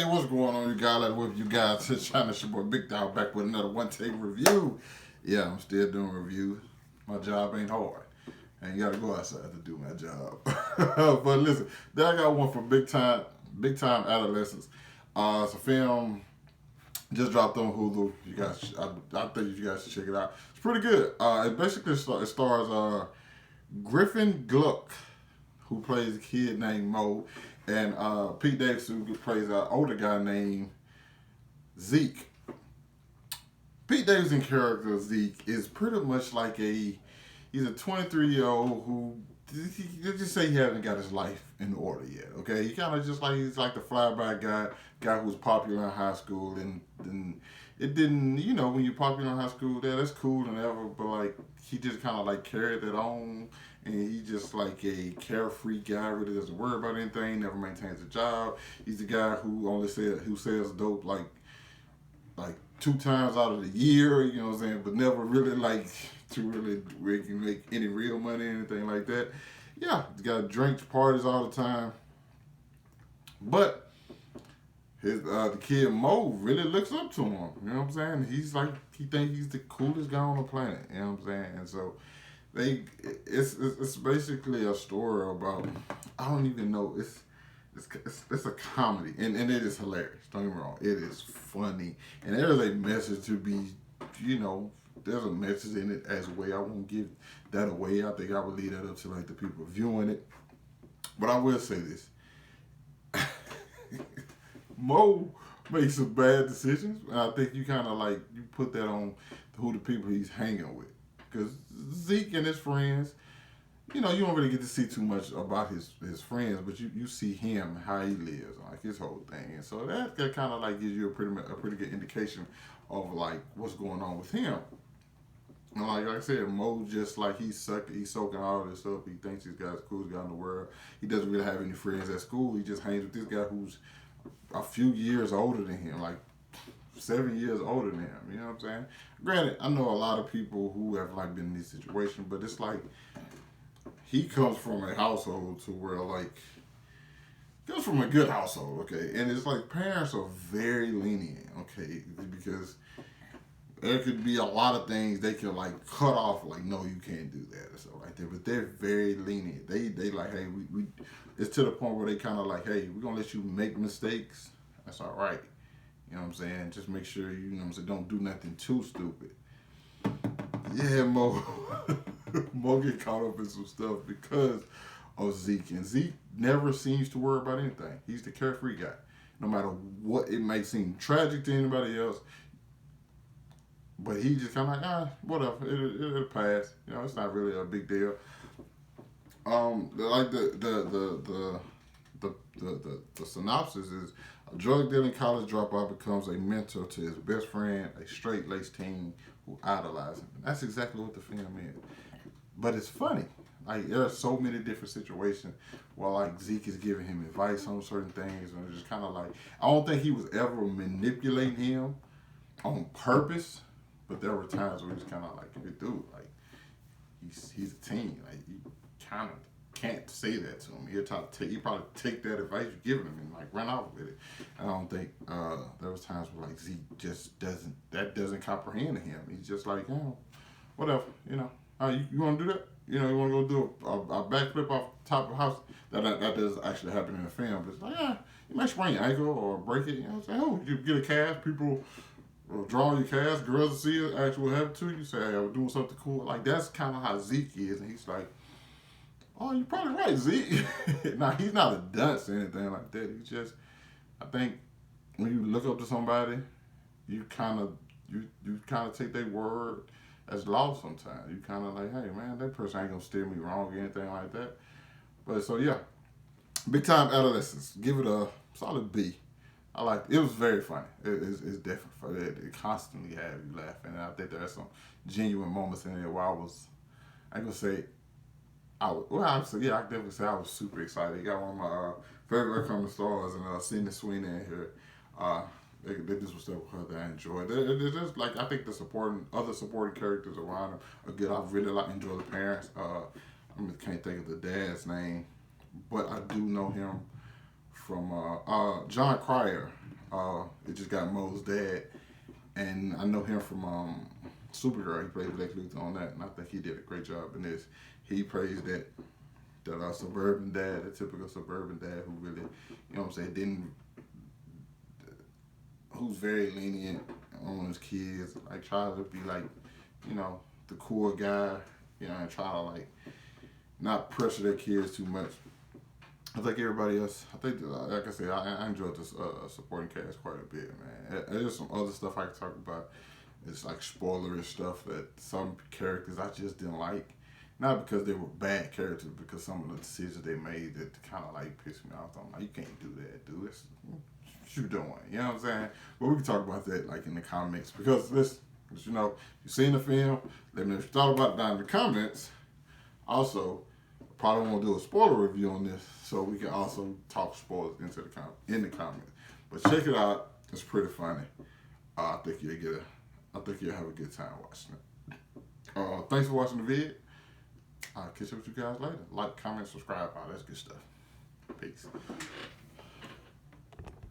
Hey, what's going on, you guys? Like, with you guys, China, your boy Big Dog back with another one take review. Yeah, I'm still doing reviews. My job ain't hard. I ain't gotta go outside to do my job. But listen, then I got one for Big Time Adolescence. It's a film just dropped on Hulu. You guys, I think you guys should check it out. It's pretty good. It basically stars Griffin Gluck, who plays a kid named Mo, and Pete Davidson, who plays an older guy named Zeke. Pete Davidson's character Zeke is pretty much like he's a 23-year-old who, let's just say he hasn't got his life in order yet. Okay, he kind of just like he's like the flyby guy who was popular in high school, and it didn't, when you're popular in high school, that's cool and ever, but like he just kind of like carried it on. And he just like a carefree guy, really doesn't worry about anything, never maintains a job. He's the guy who sells dope like 2 times out of the year, you know what I'm saying, but never really like to really make any real money or anything like that. Yeah, he's got drinks, parties all the time. But the kid Mo really looks up to him, you know what I'm saying? He's like, he thinks he's the coolest guy on the planet, you know what I'm saying? And so it's basically a story about, I don't even know, it's a comedy, and it is hilarious, don't get me wrong, it is funny, and there is a message to be, there's a message in it as well. I won't give that away. I think I would leave that up to like the people viewing it, but I will say this. Mo makes some bad decisions, and I think you kind of like, you put that on who the people he's hanging with. Because Zeke and his friends, you don't really get to see too much about his friends, but you see him, how he lives, like his whole thing. And so that kind of like gives you a pretty good indication of like what's going on with him. And like I said, Mo just like he's soaking all this up. He thinks this guy's the coolest guy in the world. He doesn't really have any friends at school. He just hangs with this guy who's a few years older than him, like 7 years older than him, you know what I'm saying? Granted, I know a lot of people who have like been in this situation, but it's like he comes from a household to where like comes from a good household, okay? And it's like parents are very lenient, okay? Because there could be a lot of things they can like cut off, like no, you can't do that or stuff like that. But they're very lenient. They like, hey, we it's to the point where they kind of like, hey, we're gonna let you make mistakes. That's all right. You know what I'm saying? Just make sure don't do nothing too stupid. Yeah, Mo get caught up in some stuff because of Zeke. And Zeke never seems to worry about anything. He's the carefree guy. No matter what it may seem tragic to anybody else, but he just kind of like, whatever, it'll pass. It's not really a big deal. Like the synopsis is: a drug dealing college dropout becomes a mentor to his best friend, a straight-laced teen who idolizes him. That's exactly what the film is. But it's funny. Like, there are so many different situations where like Zeke is giving him advice on certain things, and it's just kind of like, I don't think he was ever manipulating him on purpose, but there were times where he was kind of like, hey, dude, like he's a teen, like you kind of can't say that to him. He'll probably take that advice you're giving him and like run out with it. I don't think there was times where like Zeke just doesn't comprehend him. He's just like, whatever, you want to do that? You want to go do a backflip off the top of the house? That does actually happen in the film. But it's like, you might sprain your ankle or break it. You get a cast, people draw your cast, girls will see it, actually what happened to you. You say, hey, I was doing something cool. Like, that's kind of how Zeke is. And he's like, oh, you're probably right, Zeke. Now, he's not a dunce or anything like that. He's just, I think, when you look up to somebody, you kind of take their word as law sometimes. You kind of like, hey, man, that person ain't going to steer me wrong or anything like that. But, so, yeah. Big Time Adolescence. Give it a solid B. I like it. It was very funny. It's definitely funny. It constantly had you laughing. And I think there's some genuine moments in there where I ain't going to say, I definitely say I was super excited. He got one of my favorite upcoming stars, and Sydney Sweeney in here. They did some stuff with her that I enjoyed. They're just like, I think the other supporting characters around them are good. I really enjoy the parents. I can't think of the dad's name, but I do know him from John Cryer. It just got Mo's dad, and I know him from Supergirl. He played Lex Luthor on that, and I think he did a great job in this. He praised that suburban dad, a typical suburban dad who really, you know what I'm saying, who's very lenient on his kids, like try to be like, you know, the cool guy, you know, and try to like not pressure their kids too much. I think everybody else, like I said, I enjoyed this supporting cast quite a bit, man. There's some other stuff I can talk about. It's like spoilerish stuff that some characters I just didn't like. Not because they were bad characters, because some of the decisions they made that kind of like pissed me off. I'm like, you can't do that, dude. What you doing? You know what I'm saying? But we can talk about that like in the comments, because listen, you know, you've seen the film. Let me know if you thought about it down in the comments. Also, probably won't do a spoiler review on this, so we can also talk spoilers in the comments. But check it out; it's pretty funny. I think you'll have a good time watching it. Thanks for watching the vid. I'll catch up with you guys later. Like, comment, subscribe, all that good stuff. Peace.